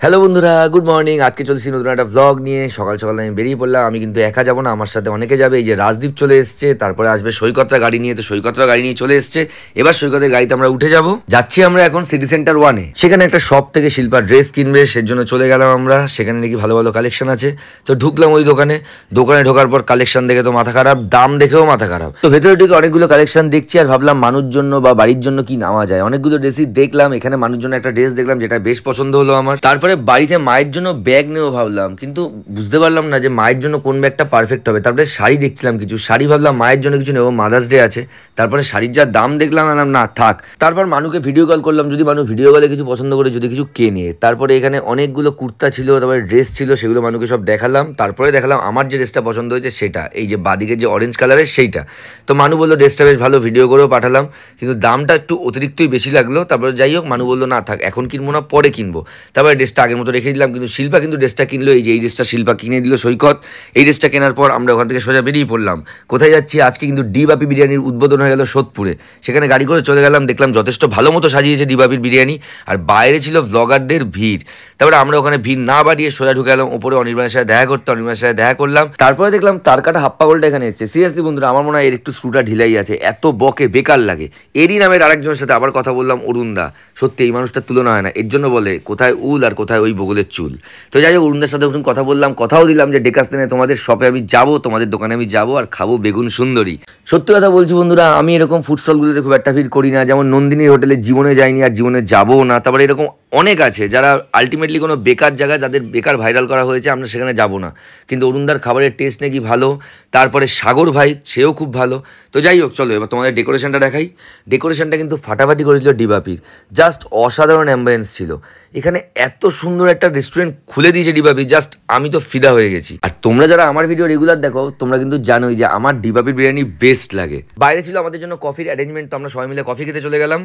Hello বন্ধুরা, good morning. আজকে চলছি নতুন একটা ভ্লগ নিয়ে। সকাল সকাল আমি বেরিয়ে পড়লাম। আমি কিন্তু একা যাবো না, আমার সাথে অনেকে যাবে। এই যে রাজদীপ চলে এসছে, তারপরে আসবে সৈকতরা গাড়ি নিয়ে। তো সৈকতরা গাড়ি নিয়ে চলে এসছে, এবার সৈকতের গাড়িতে আমরা উঠে যাব। যাচ্ছি আমরা এখন সিটি সেন্টার 1-এ। সেখানে একটা শপ থেকে শিল্পা ড্রেস কিনবে, সেজন্য চলে গেলাম আমরা। সেখানে নাকি ভালো ভালো কালেকশন আছে। তো ঢুকলাম ওই দোকানে। দোকানে ঢোকার পর কালেকশন দেখে তো মাথা খারাপ, দাম দেখেও মাথা খারাপ। তো ভেতরে ঢুকে অনেকগুলো কালেকশন দেখছি আর ভাবলাম মানুষের জন্য বা বাড়ির জন্য কি নেওয়া যায়। অনেকগুলো ড্রেসই দেখলাম। এখানে মানুষের জন্য একটা ড্রেস দেখলাম যেটা বেশ পছন্দ হলো আমার। তারপরে বাড়িতে মায়ের জন্য ব্যাগ নেবো ভাবলাম, কিন্তু বুঝতে পারলাম না যে মায়ের জন্য কোন ব্যাগটা পারফেক্ট হবে। তারপরে শাড়ি দেখছিলাম, কিছু শাড়ি ভাবলাম মায়ের জন্য কিছু নেবো, মাদার্স ডে আছে। তারপরে শাড়ির যা দাম দেখলাম, আনলাম না থাক। তারপর মানুকে ভিডিও কল করলাম, যদি মানুষ ভিডিও কলে কিছু পছন্দ করে যদি কিছু কেনে। তারপরে এখানে অনেকগুলো কুর্তা ছিল, তারপরে ড্রেস ছিল, সেগুলো মানুকে সব দেখালাম। তারপরে দেখালাম আমার যে ড্রেসটা পছন্দ হয়েছে সেটা, এই যে বাদিকে যে অরেঞ্জ কালারের সেইটা। তো মানু বললো ড্রেসটা বেশ ভালো, ভিডিও করেও পাঠালাম, কিন্তু দামটা একটু অতিরিক্তই বেশি লাগলো। তারপরে যাই হোক, মানু বললো না থাক, এখন কিনবো না, পরে কিনবো। তারপরে ড্রেসটা আগের মতো রেখে দিলাম। কিন্তু শিল্পা কিন্তু ড্রেসটা কিনলো। এই যে এই ড্রেসটা শিল্পা কিনে দিল সৈকত। এই ড্রেসটা কেনার পর আমরা ওখান থেকে সোজা বেরিয়ে পড়লাম। কোথায় যাচ্ছি? আজকে কিন্তু ডিবাপি বিরিয়ানির উদ্বোধন হয়ে গেল সোদপুরে। সেখানে গাড়ি করে চলে গেলাম, দেখলাম যথেষ্ট ভালো মতো সাজিয়েছে ডিবাপির বিরিয়ানি। আর বাইরে ছিল ব্লগারদের ভিড়। তারপরে আমরা ওখানে ভিড় না বাড়িয়ে সোজা ঢুকে গেলাম ওপরে অনির্বাণের সাথে দেখা করতে। অনির্বাণের সাথে দেখা করলাম, তারপরে দেখলাম তার কাটা হাপ্পা গোলটা এখানে এসেছে। সিরিয়াসলি বন্ধুরা, আমার মনে হয় এর একটু স্ক্রুটা ঢিলাই আছে, এত বকে বেকার লাগে। এরই নামের আরেকজনের সাথে আবার কথা বললাম, অরুণদা। সত্যি এই মানুষটার তুলনা হয় না। এর জন্য বলে কোথায় উল আর কোথায় ওই বগলের চুল। তো যাই হোক, অরুণদার সাথে উঠুন কথা বললাম, কথাও দিলাম যে ডেকাস্তেনে তোমাদের শপে আমি যাবো, তোমাদের দোকানে আমি যাবো আর খাবো বেগুন সুন্দরী। সত্যি কথা বলছি বন্ধুরা, আমি এরকম ফুড স্টলগুলোতে খুব একটা ভিড় করি না। যেমন নন্দিনী হোটেলে জীবনে যাইনি আর জীবনে যাবো না। তারপরে এরকম অনেক আছে যারা আলটিমেটলি কোনো বেকার জায়গা, যাদের বেকার ভাইরাল করা হয়েছে, আমরা সেখানে যাবো না। কিন্তু অরুণদার খাবারের টেস্ট নাকি ভালো। তারপরে সাগর ভাই, সেও খুব ভালো। তো যাই হোক, চলো এবার তোমাদের ডেকোরেশনটা দেখাই। ডেকোরেশনটা কিন্তু ফাটাফাটি করেছিল ডিবাপির, জাস্ট অসাধারণ অ্যাম্বিয়েন্স ছিল। এখানে এত সুন্দর একটা রেস্টুরেন্ট খুলে দিয়েছে ডিবাপি, জাস্ট আমি তো ফিদা হয়ে গেছি। আর তোমরা যারা আমার ভিডিও রেগুলার দেখো, তোমরা কিন্তু জানোই যে আমার ডিবাপির বিরিয়ানি বেস্ট লাগে। বাইরে ছিল আমাদের জন্য কফির অ্যারেঞ্জমেন্ট, তো আমরা সবাই মিলে কফি খেতে চলে গেলাম।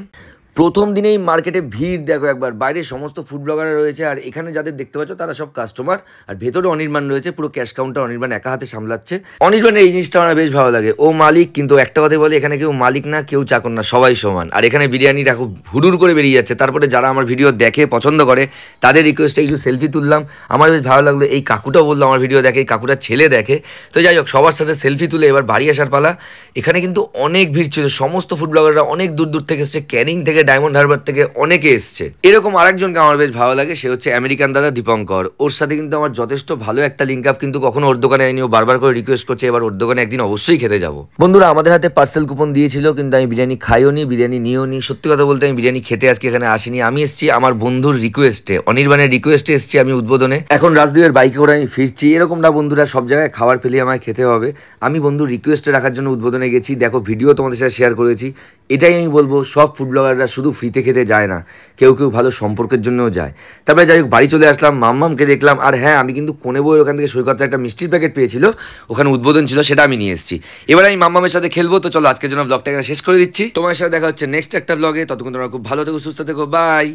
প্রথম দিনেই মার্কেটে ভিড় দেখো একবার। বাইরে সমস্ত ফুড ব্লগাররা রয়েছে, আর এখানে যাদের দেখতে পাচ্ছ তারা সব কাস্টমার। আর ভেতরে অনির্বাণ রয়েছে, পুরো ক্যাশ কাউন্টার অনির্বাণ একা হাতে সামলাচ্ছে। অনির্বাণের এই জিনিসটা আমার বেশ ভালো লাগে। ও মালিক, কিন্তু একটা কথাই বলে, এখানে কেউ মালিক না, কেউ চাকর না, সবাই সমান। আর এখানে বিরিয়ানি দেখো হুড়ুর করে বেরিয়ে যাচ্ছে। তারপরে যারা আমার ভিডিও দেখে পছন্দ করে তাদের রিকোয়েস্টে কিছু সেলফি তুললাম। আমার বেশ ভালো লাগলো। এই কাকুটাও বললো আমার ভিডিও দেখে, এই কাকুটার ছেলে দেখে। তো যাই হোক, সবার সাথে সেলফি তুলে এবার বাড়ি আসার পালা। এখানে কিন্তু অনেক ভিড় ছিল, সমস্ত ফুড ব্লগাররা অনেক দূর দূর থেকে এসছে, ক্যানিং থেকে, ডায়মন্ড হারবার থেকে অনেকে এসছে। এরকম আরেকজনকে আমার বেশ ভালো লাগে, সে হচ্ছে আমেরিকান দাদা দীপঙ্কর। ওর সাথে কিন্তু আমার যথেষ্ট ভালো একটা লিঙ্ক আপ, কিন্তু কখনো ওর দোকানে আইনি। ও বারবার করে রিকোয়েস্ট করছে এবার ওর দোকানে একদিন অবশ্যই খেতে যাবো। বন্ধুরা, আমাদের হাতে পার্সেল কুপন দিয়েছিল, কিন্তু আমি বিরিয়ানি খাইও নি, বিরিয়ানি নিয়েও নি। সত্যি কথা বলতে আমি বিরিয়ানি খেতে আজকে এখানে আসিনি। আমি এসেছি আমার বন্ধুর রিকোয়েস্টে, অনির্বাণের রিকোয়েস্টে এসেছি আমি উদ্বোধনে। এখন রাজদীপের বাইকে করে আমি ফিরছি। এরকম না বন্ধুরা, সব জায়গায় খাবার পেলে আমায় খেতে হবে। আমি বন্ধুর রিকোয়েস্টে রাখার জন্য উদ্বোধনে গেছি। দেখো ভিডিও তোমাদের সাথে শেয়ার করেছি। এটাই আমি বলবো, সব ফুড ব্লগাররা শুধু ফ্রিতে খেতে যায় না, কেউ কেউ ভালো সম্পর্কের জন্যও যায়। তারপরে যাই হোক, বাড়ি চলে আসলাম, মাম্মামকে দেখলাম। আর হ্যাঁ, আমি কিন্তু কোনে বই ওখান থেকে সৈকতটা একটা মিষ্টির প্যাকেট পেয়েছিল, ওখানে উদ্বোধন ছিল, সেটা আমি নিয়ে এসেছি। এবার আমি মাম্মামের সাথে খেলবো। তো চলো আজকের জন্য ব্লগটা শেষ করে দিচ্ছি। তোমার সাথে দেখা হচ্ছে নেক্সট একটা ব্লগে। ততক্ষণ তোমরা খুব ভালো থেকো, সুস্থ থেকো, বাই।